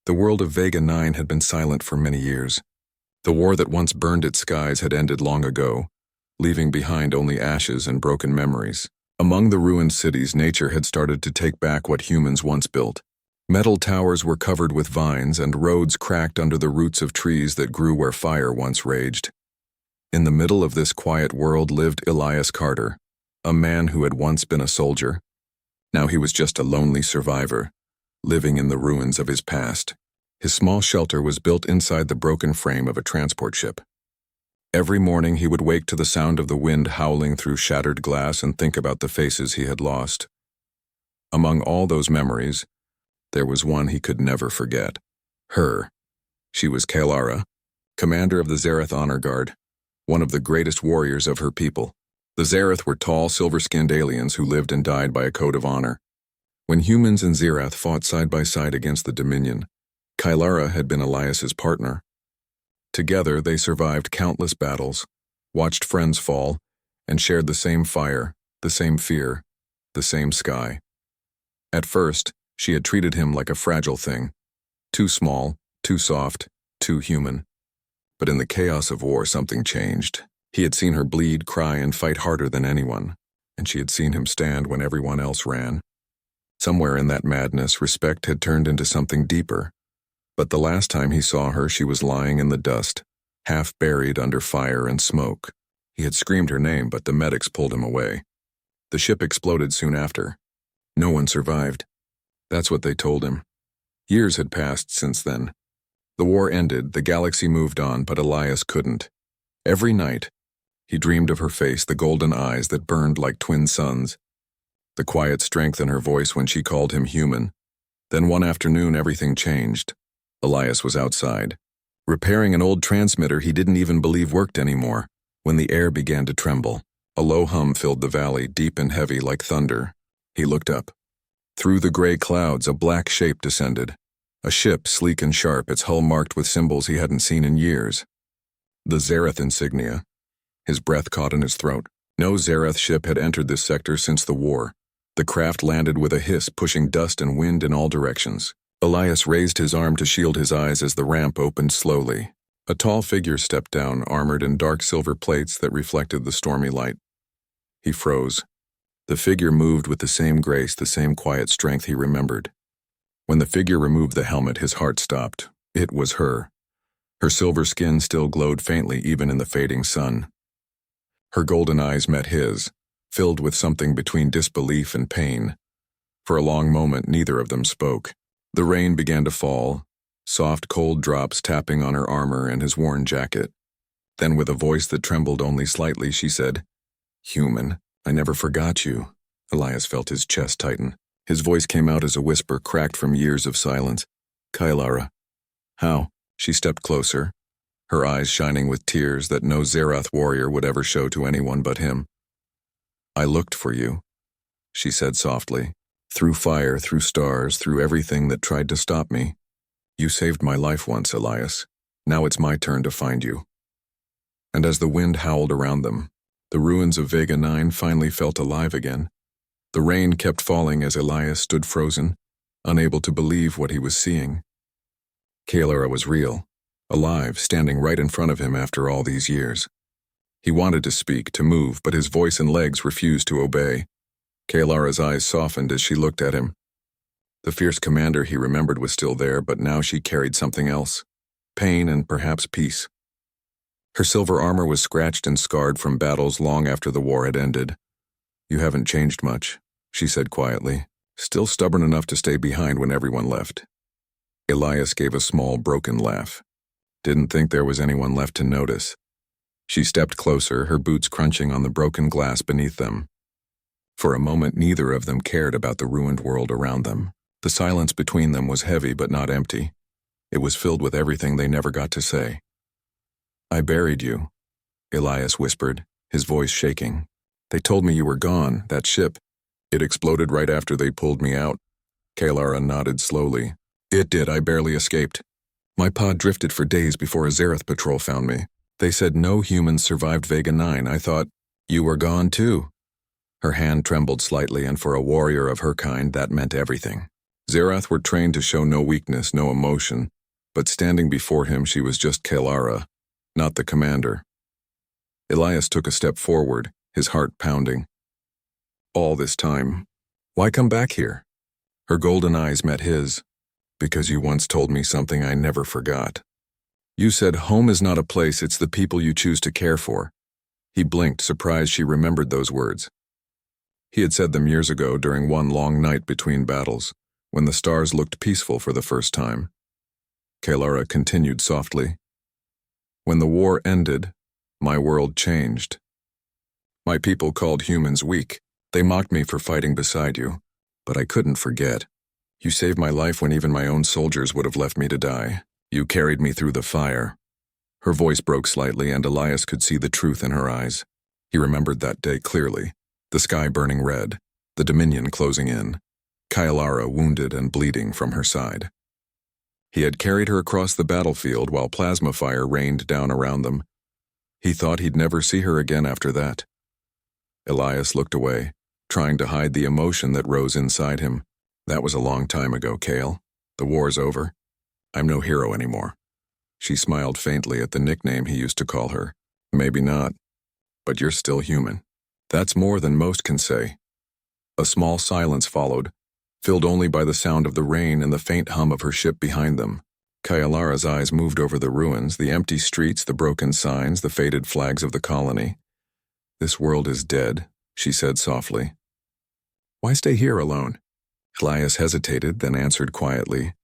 The world of Vega 9 had been silent for many years. The war that once burned its skies had ended long ago, leaving behind only ashes and broken memories. Among the ruined cities, nature had started to take back what humans once built. Metal towers were covered with vines and roads cracked under the roots of trees that grew where fire once raged. In the middle of this quiet world lived Elias Carter, a man who had once been a soldier. Now he was just a lonely survivor, living in the ruins of his past. His small shelter was built inside the broken frame of a transport ship. Every morning he would wake to the sound of the wind howling through shattered glass and think about the faces he had lost. Among all those memories, there was one he could never forget. Her. She was Kalara, commander of the Zarath Honor Guard, one of the greatest warriors of her people. The Zarath were tall, silver-skinned aliens who lived and died by a code of honor. When humans and Zarath fought side by side against the Dominion, Kalara had been Elias's partner. Together they survived countless battles, watched friends fall, and shared the same fire, the same fear, the same sky. At first, she had treated him like a fragile thing, too small, too soft, too human. But in the chaos of war, something changed. He had seen her bleed, cry, and fight harder than anyone, and she had seen him stand when everyone else ran. Somewhere in that madness, respect had turned into something deeper. But the last time he saw her, she was lying in the dust, half buried under fire and smoke. He had screamed her name, but the medics pulled him away. The ship exploded soon after. No one survived. That's what they told him. Years had passed since then. The war ended, the galaxy moved on, but Elias couldn't. Every night, he dreamed of her face, the golden eyes that burned like twin suns, the quiet strength in her voice when she called him human. Then one afternoon, everything changed. Elias was outside, repairing an old transmitter he didn't even believe worked anymore, when the air began to tremble. A low hum filled the valley, deep and heavy like thunder. He looked up. Through the gray clouds, a black shape descended. A ship, sleek and sharp, its hull marked with symbols he hadn't seen in years. The Zarath insignia. His breath caught in his throat. No Zarath ship had entered this sector since the war. The craft landed with a hiss, pushing dust and wind in all directions. Elias raised his arm to shield his eyes as the ramp opened slowly. A tall figure stepped down, armored in dark silver plates that reflected the stormy light. He froze. The figure moved with the same grace, the same quiet strength he remembered. When the figure removed the helmet, his heart stopped. It was her. Her silver skin still glowed faintly even in the fading sun. Her golden eyes met his, filled with something between disbelief and pain. For a long moment, neither of them spoke. The rain began to fall, soft cold drops tapping on her armor and his worn jacket. Then with a voice that trembled only slightly, she said, "Human, I never forgot you." Elias felt his chest tighten. His voice came out as a whisper cracked from years of silence. "Kalara." "How?" She stepped closer, her eyes shining with tears that no Zarath warrior would ever show to anyone but him. "I looked for you," she said softly. "Through fire, through stars, through everything that tried to stop me. You saved my life once, Elias. Now it's my turn to find you." And as the wind howled around them, the ruins of Vega 9 finally felt alive again. The rain kept falling as Elias stood frozen, unable to believe what he was seeing. Kalara was real, alive, standing right in front of him after all these years. He wanted to speak, to move, but his voice and legs refused to obey. Kalara's eyes softened as she looked at him. The fierce commander he remembered was still there, but now she carried something else. Pain and perhaps peace. Her silver armor was scratched and scarred from battles long after the war had ended. "You haven't changed much," she said quietly, still stubborn enough to stay behind when everyone left. Elias gave a small, broken laugh. Didn't think there was anyone left to notice. She stepped closer, her boots crunching on the broken glass beneath them. For a moment, neither of them cared about the ruined world around them. The silence between them was heavy but not empty. It was filled with everything they never got to say. "I buried you," Elias whispered, his voice shaking. "They told me you were gone, that ship. It exploded right after they pulled me out." Kalara nodded slowly. "It did, I barely escaped. My pod drifted for days before a Zarath patrol found me. They said no humans survived Vega 9. I thought, you were gone too." Her hand trembled slightly, and for a warrior of her kind, that meant everything. Zerath were trained to show no weakness, no emotion, but standing before him she was just Kalara, not the commander. Elias took a step forward, his heart pounding. All this time, why come back here? Her golden eyes met his. Because you once told me something I never forgot. You said home is not a place, it's the people you choose to care for. He blinked, surprised she remembered those words. He had said them years ago during one long night between battles, when the stars looked peaceful for the first time. Kalara continued softly. When the war ended, my world changed. My people called humans weak. They mocked me for fighting beside you, but I couldn't forget. You saved my life when even my own soldiers would have left me to die. You carried me through the fire. Her voice broke slightly, and Elias could see the truth in her eyes. He remembered that day clearly, the sky burning red, the Dominion closing in, Kailara wounded and bleeding from her side. He had carried her across the battlefield while plasma fire rained down around them. He thought he'd never see her again after that. Elias looked away, trying to hide the emotion that rose inside him. That was a long time ago, Kale. The war's over. I'm no hero anymore. She smiled faintly at the nickname he used to call her. Maybe not, but you're still human. That's more than most can say. A small silence followed, filled only by the sound of the rain and the faint hum of her ship behind them. Kailara's eyes moved over the ruins, the empty streets, the broken signs, the faded flags of the colony. This world is dead, she said softly. Why stay here alone? Elias hesitated, then answered quietly.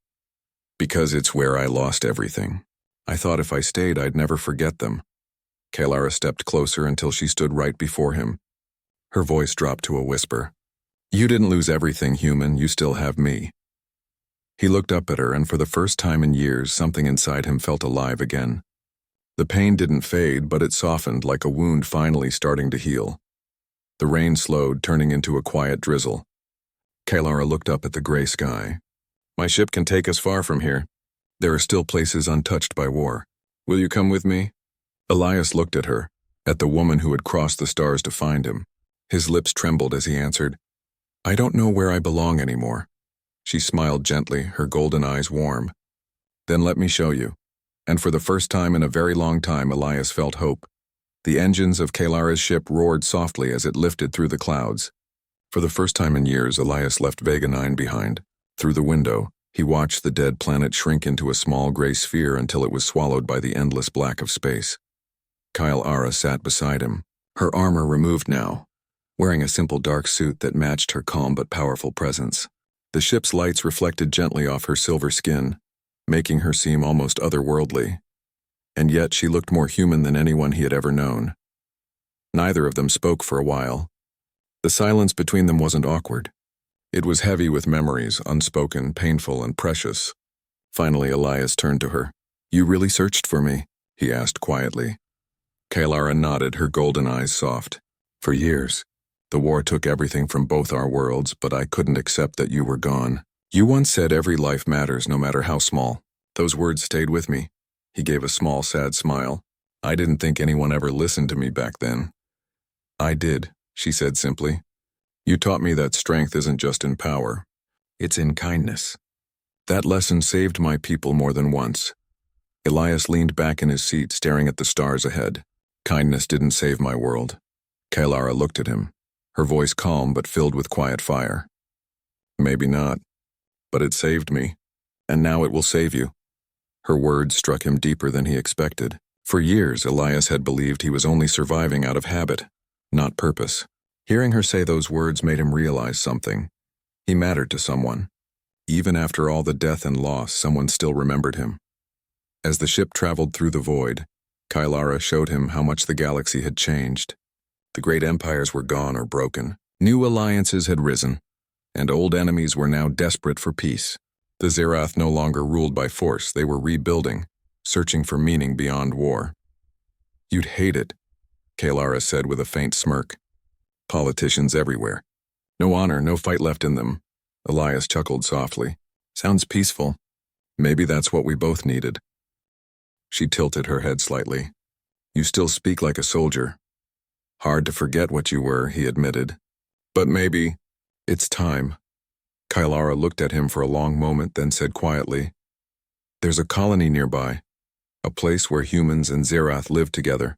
Because it's where I lost everything. I thought if I stayed, I'd never forget them. Kailara stepped closer until she stood right before him. Her voice dropped to a whisper. You didn't lose everything, human. You still have me. He looked up at her, and for the first time in years, something inside him felt alive again. The pain didn't fade, but it softened like a wound finally starting to heal. The rain slowed, turning into a quiet drizzle. Kailara looked up at the gray sky. My ship can take us far from here. There are still places untouched by war. Will you come with me? Elias looked at her, at the woman who had crossed the stars to find him. His lips trembled as he answered, I don't know where I belong anymore. She smiled gently, her golden eyes warm. Then let me show you. And for the first time in a very long time, Elias felt hope. The engines of Kailara's ship roared softly as it lifted through the clouds. For the first time in years, Elias left Vega 9 behind. Through the window, he watched the dead planet shrink into a small gray sphere until it was swallowed by the endless black of space. Kailara sat beside him, her armor removed now, wearing a simple dark suit that matched her calm but powerful presence. The ship's lights reflected gently off her silver skin, making her seem almost otherworldly. And yet she looked more human than anyone he had ever known. Neither of them spoke for a while. The silence between them wasn't awkward. It was heavy with memories, unspoken, painful, and precious. Finally, Elias turned to her. You really searched for me? He asked quietly. Kailara nodded, her golden eyes soft. For years. The war took everything from both our worlds, but I couldn't accept that you were gone. You once said every life matters, no matter how small. Those words stayed with me. He gave a small, sad smile. I didn't think anyone ever listened to me back then. I did, she said simply. You taught me that strength isn't just in power. It's in kindness. That lesson saved my people more than once. Elias leaned back in his seat, staring at the stars ahead. Kindness didn't save my world. Kailara looked at him, her voice calm but filled with quiet fire. Maybe not, but it saved me, and now it will save you. Her words struck him deeper than he expected. For years, Elias had believed he was only surviving out of habit, not purpose. Hearing her say those words made him realize something. He mattered to someone. Even after all the death and loss, someone still remembered him. As the ship traveled through the void, Kailara showed him how much the galaxy had changed. The great empires were gone or broken. New alliances had risen, and old enemies were now desperate for peace. The Zerath no longer ruled by force, they were rebuilding, searching for meaning beyond war. You'd hate it, Kailara said with a faint smirk. Politicians everywhere. No honor, no fight left in them. Elias chuckled softly. Sounds peaceful. Maybe that's what we both needed. She tilted her head slightly. You still speak like a soldier. Hard to forget what you were, he admitted. But maybe it's time. Kylara looked at him for a long moment, then said quietly, "There's a colony nearby, a place where humans and Zerath live together.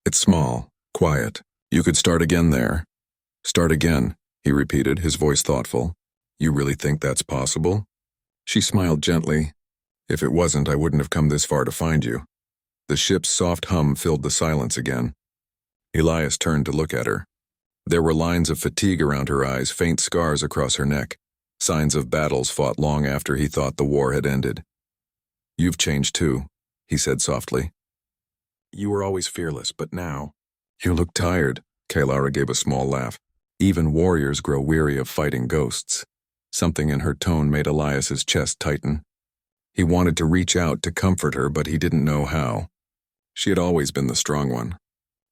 It's small, quiet. You could start again there." "Start again," he repeated, his voice thoughtful. "You really think that's possible?" She smiled gently. "If it wasn't, I wouldn't have come this far to find you." The ship's soft hum filled the silence again. Elias turned to look at her. There were lines of fatigue around her eyes, faint scars across her neck, signs of battles fought long after he thought the war had ended. "You've changed too," he said softly. "You were always fearless, but now—" "You look tired," Kylara gave a small laugh. "Even warriors grow weary of fighting ghosts." Something in her tone made Elias's chest tighten. He wanted to reach out to comfort her, but he didn't know how. She had always been the strong one.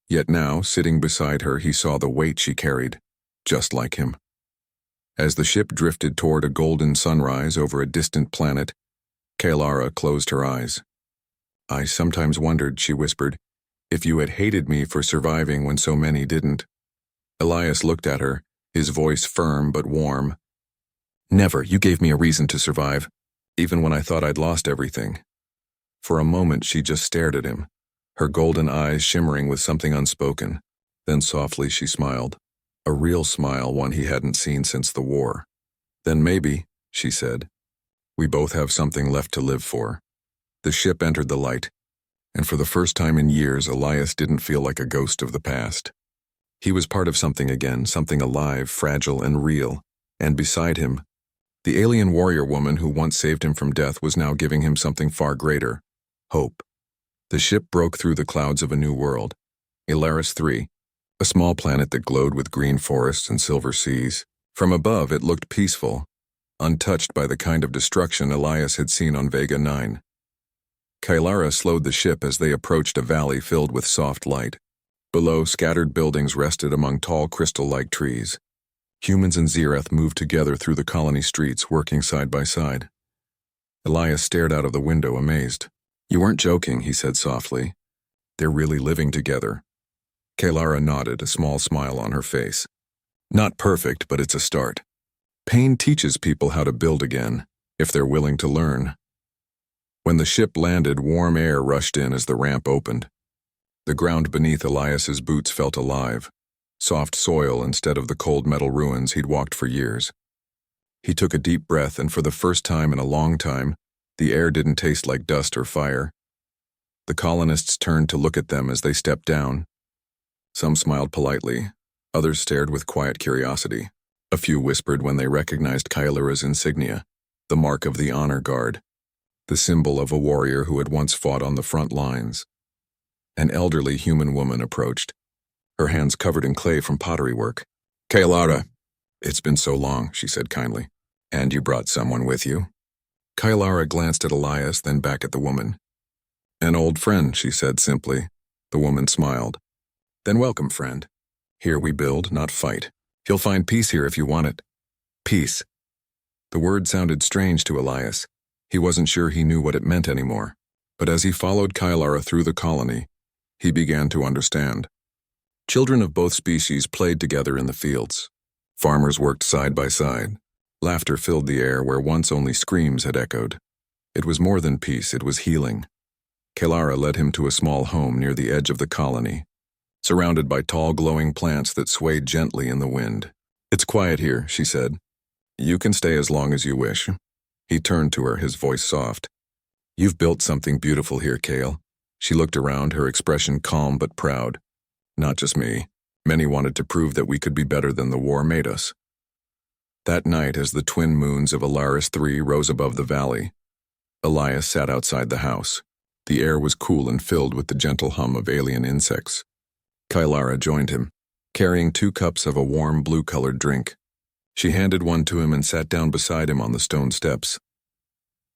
Yet now, sitting beside her, he saw the weight she carried, just like him. As the ship drifted toward a golden sunrise over a distant planet, Kylara closed her eyes. "I sometimes wondered," she whispered, "if you had hated me for surviving when so many didn't." Elias looked at her, his voice firm but warm. "Never. You gave me a reason to survive, even when I thought I'd lost everything." For a moment she just stared at him, her golden eyes shimmering with something unspoken. Then softly she smiled, a real smile, one he hadn't seen since the war. "Then maybe," she said, "we both have something left to live for." The ship entered the light, and for the first time in years Elias didn't feel like a ghost of the past. He was part of something again, something alive, fragile, and real, and beside him, the alien warrior woman who once saved him from death was now giving him something far greater: hope. The ship broke through the clouds of a new world, Ilaris 3, a small planet that glowed with green forests and silver seas. From above it looked peaceful, untouched by the kind of destruction Elias had seen on Vega 9. Kylara slowed the ship as they approached a valley filled with soft light. Below, scattered buildings rested among tall crystal-like trees. Humans and Zerath moved together through the colony streets, working side by side. Elias stared out of the window, amazed. "You weren't joking," he said softly. "They're really living together." Kylara nodded, a small smile on her face. "Not perfect, but it's a start. Pain teaches people how to build again, if they're willing to learn." When the ship landed, warm air rushed in as the ramp opened. The ground beneath Elias's boots felt alive, soft soil instead of the cold metal ruins he'd walked for years. He took a deep breath, and for the first time in a long time, the air didn't taste like dust or fire. The colonists turned to look at them as they stepped down. Some smiled politely, others stared with quiet curiosity. A few whispered when they recognized Kylara's insignia, the mark of the honor guard, the symbol of a warrior who had once fought on the front lines. An elderly human woman approached, her hands covered in clay from pottery work. "Kylara, it's been so long," she said kindly. "And you brought someone with you?" Kylara glanced at Elias, then back at the woman. "An old friend," she said simply. The woman smiled. "Then welcome, friend. Here we build, not fight. You'll find peace here if you want it." Peace. The word sounded strange to Elias. He wasn't sure he knew what it meant anymore. But as he followed Kylara through the colony, he began to understand. Children of both species played together in the fields. Farmers worked side by side. Laughter filled the air where once only screams had echoed. It was more than peace, it was healing. Kylara led him to a small home near the edge of the colony, surrounded by tall glowing plants that swayed gently in the wind. "It's quiet here," she said. "You can stay as long as you wish." He turned to her, his voice soft. "You've built something beautiful here, Kale." She looked around, her expression calm but proud. "Not just me. Many wanted to prove that we could be better than the war made us." That night, as the twin moons of Ilaris 3 rose above the valley, Elias sat outside the house. The air was cool and filled with the gentle hum of alien insects. Kylara joined him, carrying 2 cups of a warm blue-colored drink. She handed one to him and sat down beside him on the stone steps.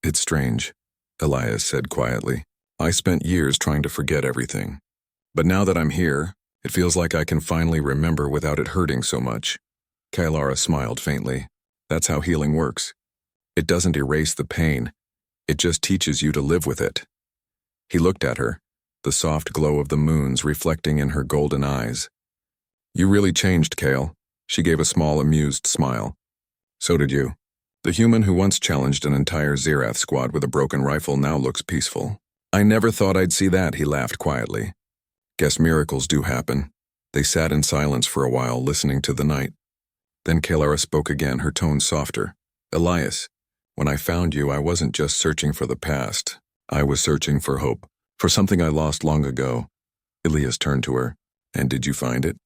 "It's strange," Elias said quietly. "I spent years trying to forget everything. But now that I'm here, it feels like I can finally remember without it hurting so much." Kylara smiled faintly. "That's how healing works. It doesn't erase the pain. It just teaches you to live with it." He looked at her, the soft glow of the moons reflecting in her golden eyes. "You really changed, Kale." She gave a small, amused smile. "So did you." The human who once challenged an entire Zerath squad with a broken rifle now looks peaceful. I never thought I'd see that, he laughed quietly. Guess miracles do happen. They sat in silence for a while, listening to the night. Then Kalara spoke again, her tone softer. Elias, when I found you, I wasn't just searching for the past. I was searching for hope, for something I lost long ago. Elias turned to her. And did you find it?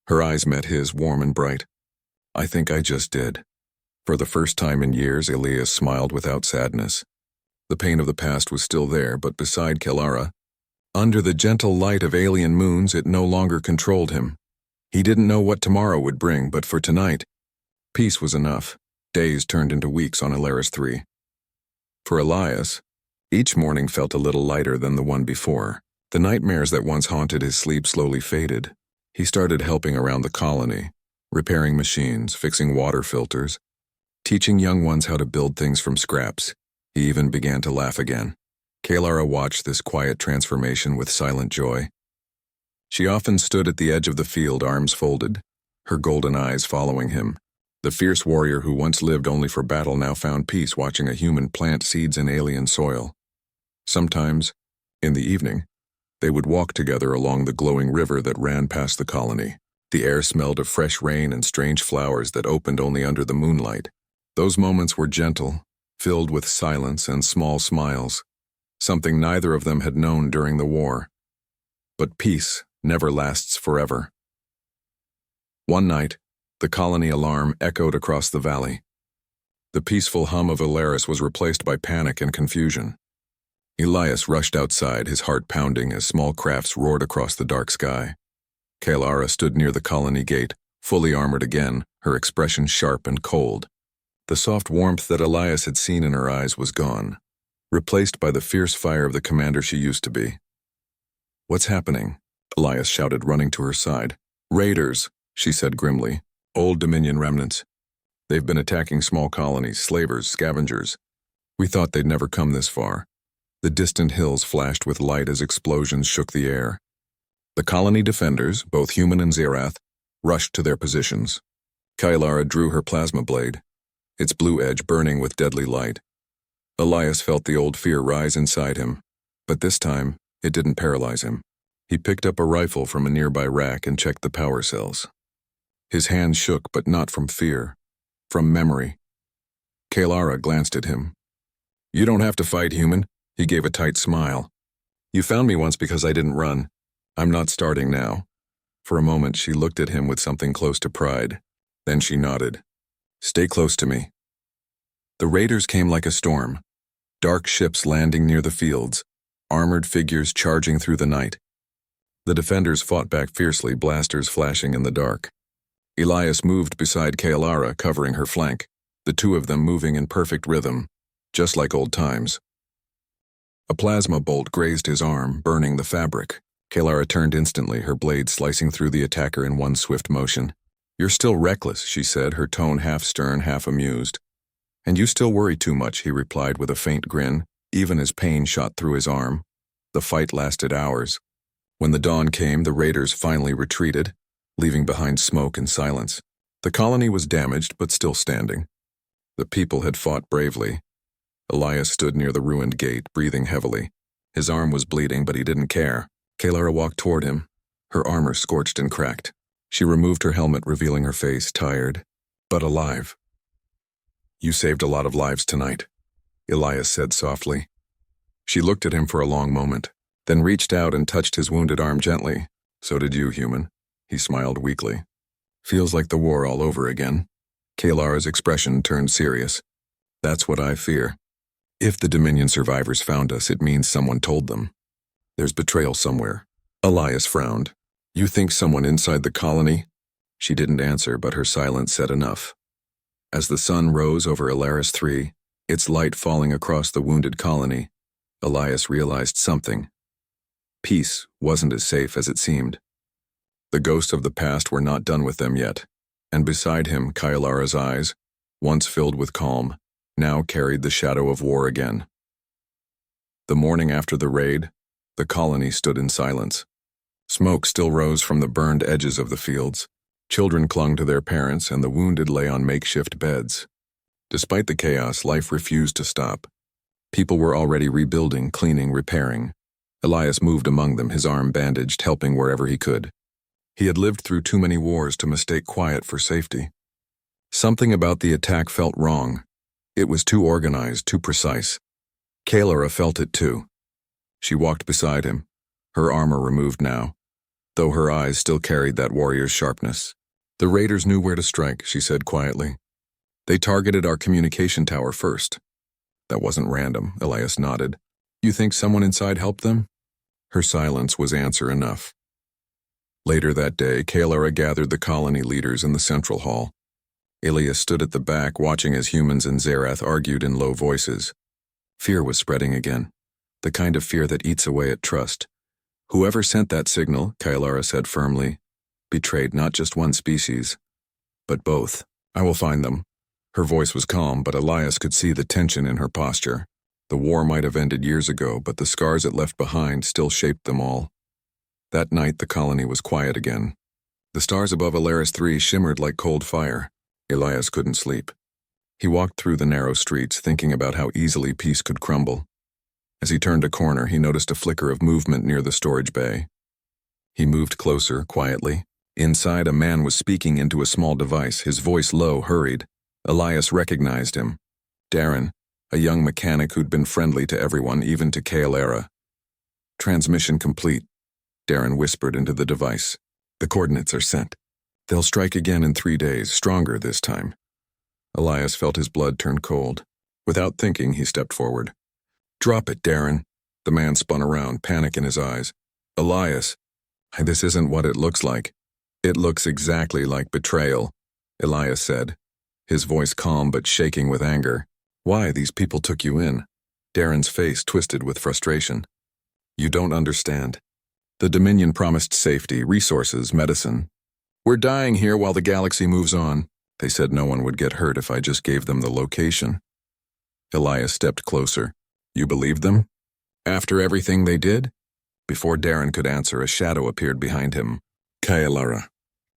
Her eyes met his, warm and bright. I think I just did. For the first time in years, Elias smiled without sadness. The pain of the past was still there, but beside Kalara, under the gentle light of alien moons, it no longer controlled him. He didn't know what tomorrow would bring, but for tonight, peace was enough. Days turned into weeks on Alaris 3. For Elias, each morning felt a little lighter than the one before. The nightmares that once haunted his sleep slowly faded. He started helping around the colony, repairing machines, fixing water filters, teaching young ones how to build things from scraps. He even began to laugh again. Kalara watched this quiet transformation with silent joy. She often stood at the edge of the field, arms folded, her golden eyes following him. The fierce warrior who once lived only for battle now found peace watching a human plant seeds in alien soil. Sometimes, in the evening, they would walk together along the glowing river that ran past the colony. The air smelled of fresh rain and strange flowers that opened only under the moonlight. Those moments were gentle, filled with silence and small smiles, something neither of them had known during the war. But peace never lasts forever. One night, the colony alarm echoed across the valley. The peaceful hum of Alaris was replaced by panic and confusion. Elias rushed outside, his heart pounding as small crafts roared across the dark sky. Kalara stood near the colony gate, fully armored again, her expression sharp and cold. The soft warmth that Elias had seen in her eyes was gone, replaced by the fierce fire of the commander she used to be. What's happening? Elias shouted, running to her side. Raiders, she said grimly. Old Dominion remnants. They've been attacking small colonies, slavers, scavengers. We thought they'd never come this far. The distant hills flashed with light as explosions shook the air. The colony defenders, both human and Zerath, rushed to their positions. Kalara drew her plasma blade, its blue edge burning with deadly light. Elias felt the old fear rise inside him, but this time, it didn't paralyze him. He picked up a rifle from a nearby rack and checked the power cells. His hands shook, but not from fear, from memory. Kalara glanced at him. You don't have to fight, human. He gave a tight smile. You found me once because I didn't run. I'm not starting now. For a moment, she looked at him with something close to pride. Then she nodded. Stay close to me. The raiders came like a storm. Dark ships landing near the fields, armored figures charging through the night. The defenders fought back fiercely, blasters flashing in the dark. Elias moved beside Kalara, covering her flank, the two of them moving in perfect rhythm, just like old times. A plasma bolt grazed his arm, burning the fabric. Kalara turned instantly, her blade slicing through the attacker in one swift motion. You're still reckless, she said, her tone half stern, half amused. And you still worry too much, he replied with a faint grin, even as pain shot through his arm. The fight lasted hours. When the dawn came, the raiders finally retreated, leaving behind smoke and silence. The colony was damaged, but still standing. The people had fought bravely. Elias stood near the ruined gate, breathing heavily. His arm was bleeding, but he didn't care. Kalara walked toward him, her armor scorched and cracked. She removed her helmet, revealing her face, tired, but alive. You saved a lot of lives tonight, Elias said softly. She looked at him for a long moment, then reached out and touched his wounded arm gently. So did you, human. He smiled weakly. Feels like the war all over again. Kalara's expression turned serious. That's what I fear. If the Dominion survivors found us, it means someone told them. There's betrayal somewhere. Elias frowned. You think someone inside the colony? She didn't answer, but her silence said enough. As the sun rose over Alaris 3, its light falling across the wounded colony, Elias realized something. Peace wasn't as safe as it seemed. The ghosts of the past were not done with them yet, and beside him, Kalara's eyes, once filled with calm, now carried the shadow of war again. The morning after the raid, the colony stood in silence. Smoke still rose from the burned edges of the fields. Children clung to their parents, and the wounded lay on makeshift beds. Despite the chaos, life refused to stop. People were already rebuilding, cleaning, repairing. Elias moved among them, his arm bandaged, helping wherever he could. He had lived through too many wars to mistake quiet for safety. Something about the attack felt wrong. It was too organized, too precise. Kalara felt it too. She walked beside him, her armor removed now, though her eyes still carried that warrior's sharpness. The raiders knew where to strike, she said quietly. They targeted our communication tower first. That wasn't random, Elias nodded. You think someone inside helped them? Her silence was answer enough. Later that day, Kalara gathered the colony leaders in the central hall. Elias stood at the back, watching as humans and Zerath argued in low voices. Fear was spreading again, the kind of fear that eats away at trust. Whoever sent that signal, Kalara said firmly, betrayed not just one species, but both. I will find them. Her voice was calm, but Elias could see the tension in her posture. The war might have ended years ago, but the scars it left behind still shaped them all. That night, the colony was quiet again. The stars above Alaris 3 shimmered like cold fire. Elias couldn't sleep. He walked through the narrow streets, thinking about how easily peace could crumble. As he turned a corner, he noticed a flicker of movement near the storage bay. He moved closer, quietly. Inside, a man was speaking into a small device, his voice low, hurried. Elias recognized him. Darren, a young mechanic who'd been friendly to everyone, even to Kalara. Transmission complete, Darren whispered into the device. The coordinates are sent. They'll strike again in 3 days, stronger this time. Elias felt his blood turn cold. Without thinking, he stepped forward. Drop it, Darren. The man spun around, panic in his eyes. Elias, this isn't what it looks like. It looks exactly like betrayal, Elias said, his voice calm but shaking with anger. Why, these people took you in. Darren's face twisted with frustration. You don't understand. The Dominion promised safety, resources, medicine. We're dying here while the galaxy moves on. They said no one would get hurt if I just gave them the location. Elias stepped closer. You believed them? After everything they did? Before Darren could answer, a shadow appeared behind him. Kalara.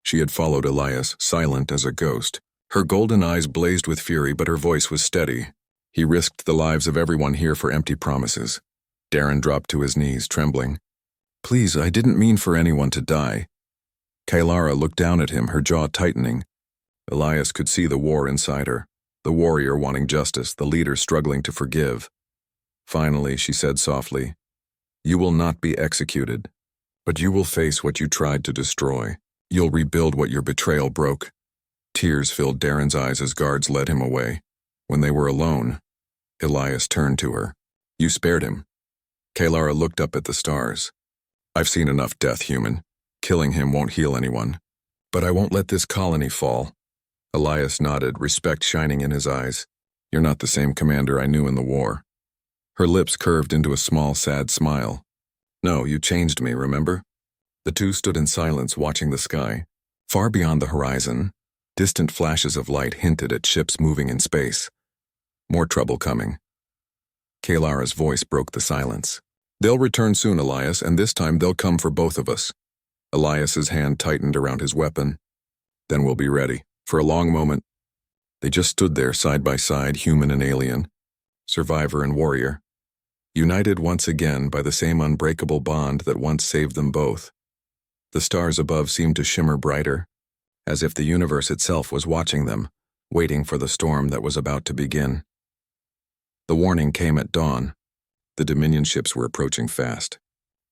She had followed Elias, silent as a ghost. Her golden eyes blazed with fury, but her voice was steady. He risked the lives of everyone here for empty promises. Darren dropped to his knees, trembling. Please, I didn't mean for anyone to die. Kalara looked down at him, her jaw tightening. Elias could see the war inside her, the warrior wanting justice, the leader struggling to forgive. Finally, she said softly, You will not be executed, but you will face what you tried to destroy. You'll rebuild what your betrayal broke. Tears filled Darren's eyes as guards led him away. When they were alone, Elias turned to her. You spared him. Kalara looked up at the stars. I've seen enough death, human. Killing him won't heal anyone. But I won't let this colony fall. Elias nodded, respect shining in his eyes. You're not the same commander I knew in the war. Her lips curved into a small, sad smile. No, you changed me, remember? The two stood in silence, watching the sky. Far beyond the horizon, distant flashes of light hinted at ships moving in space. More trouble coming. Kalara's voice broke the silence. They'll return soon, Elias, and this time they'll come for both of us. Elias's hand tightened around his weapon. Then we'll be ready. For a long moment, they just stood there side by side, human and alien, survivor and warrior, united once again by the same unbreakable bond that once saved them both. The stars above seemed to shimmer brighter, as if the universe itself was watching them, waiting for the storm that was about to begin. The warning came at dawn. The Dominion ships were approaching fast.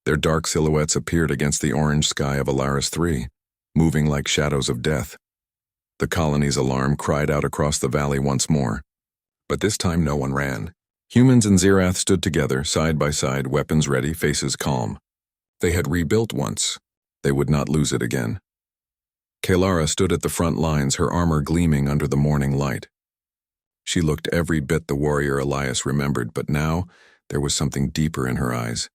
Their dark silhouettes appeared against the orange sky of Alaris 3, moving like shadows of death. The colony's alarm cried out across the valley once more. But this time no one ran. Humans and Zerath stood together, side by side, weapons ready, faces calm. They had rebuilt once. They would not lose it again. Kalara stood at the front lines, her armor gleaming under the morning light. She looked every bit the warrior Elias remembered, but now there was something deeper in her eyes.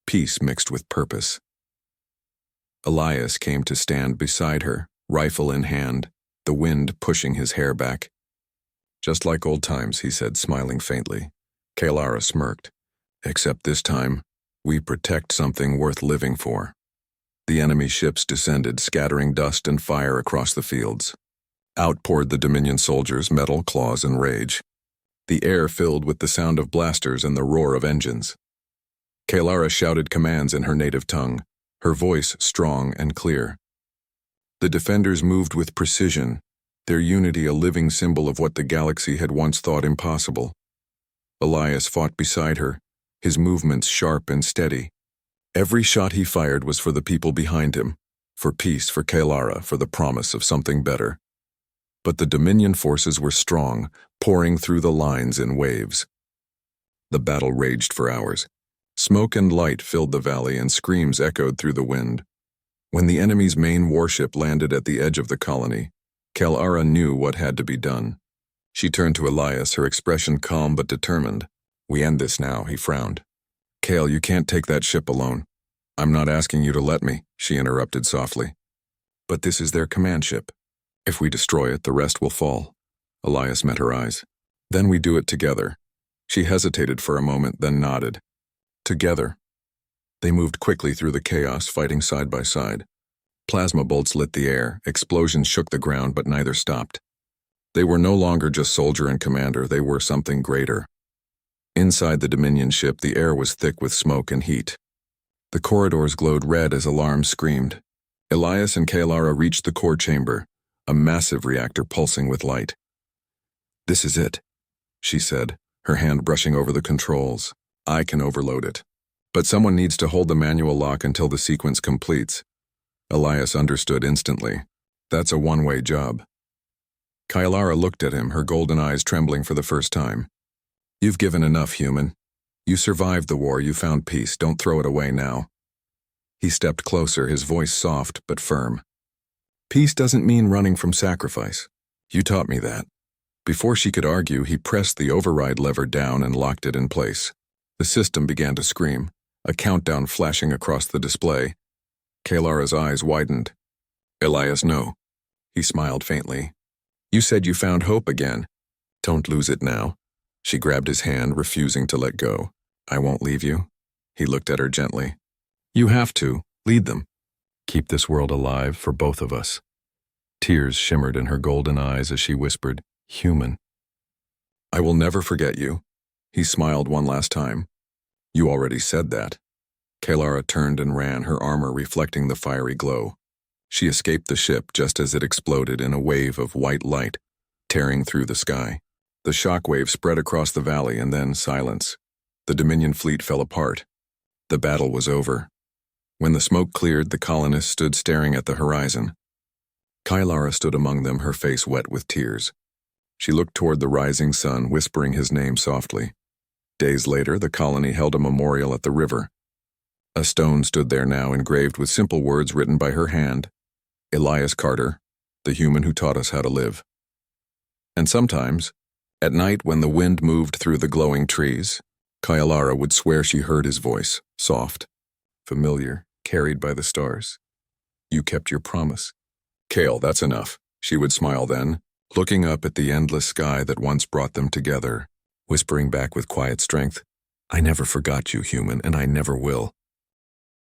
Peace mixed with purpose. Elias came to stand beside her, rifle in hand, the wind pushing his hair back. Just like old times, he said, smiling faintly. Kalara smirked. Except this time, we protect something worth living for. The enemy ships descended, scattering dust and fire across the fields. Out poured the Dominion soldiers, metal, claws, and rage. The air filled with the sound of blasters and the roar of engines. Kalara shouted commands in her native tongue, her voice strong and clear. The defenders moved with precision, their unity a living symbol of what the galaxy had once thought impossible. Elias fought beside her, his movements sharp and steady. Every shot he fired was for the people behind him, for peace, for Kalara, for the promise of something better. But the Dominion forces were strong, pouring through the lines in waves. The battle raged for hours. Smoke and light filled the valley and screams echoed through the wind. When the enemy's main warship landed at the edge of the colony, Kalara knew what had to be done. She turned to Elias, her expression calm but determined. "We end this now," he frowned. "Kale, you can't take that ship alone." "I'm not asking you to let me," she interrupted softly. "But this is their command ship. If we destroy it, the rest will fall." Elias met her eyes. "Then we do it together." She hesitated for a moment, then nodded. "Together." They moved quickly through the chaos, fighting side by side. Plasma bolts lit the air, explosions shook the ground, but neither stopped. They were no longer just soldier and commander, they were something greater. Inside the Dominion ship, the air was thick with smoke and heat. The corridors glowed red as alarms screamed. Elias and Kalara reached the core chamber, a massive reactor pulsing with light. "This is it," she said, her hand brushing over the controls. "I can overload it. But someone needs to hold the manual lock until the sequence completes." Elias understood instantly. "That's a one-way job." Kalara looked at him, her golden eyes trembling for the first time. "You've given enough, human. You survived the war, you found peace, don't throw it away now." He stepped closer, his voice soft but firm. "Peace doesn't mean running from sacrifice. You taught me that." Before she could argue, he pressed the override lever down and locked it in place. The system began to scream, a countdown flashing across the display. Kalara's eyes widened. "Elias, no." He smiled faintly. "You said you found hope again. Don't lose it now." She grabbed his hand, refusing to let go. "I won't leave you." He looked at her gently. "You have to. Lead them. Keep this world alive for both of us." Tears shimmered in her golden eyes as she whispered, "Human." "I will never forget you." He smiled one last time. "You already said that." Kalara turned and ran, her armor reflecting the fiery glow. She escaped the ship just as it exploded in a wave of white light, tearing through the sky. The shockwave spread across the valley and then silence. The Dominion fleet fell apart. The battle was over. When the smoke cleared, the colonists stood staring at the horizon. Kalara stood among them, her face wet with tears. She looked toward the rising sun, whispering his name softly. Days later, the colony held a memorial at the river. A stone stood there now, engraved with simple words written by her hand. "Elias Carter, the human who taught us how to live." And sometimes, at night when the wind moved through the glowing trees, Kalara would swear she heard his voice, soft, familiar, carried by the stars. "You kept your promise." "Kale, that's enough," she would smile then, looking up at the endless sky that once brought them together, whispering back with quiet strength, "I never forgot you, human, and I never will."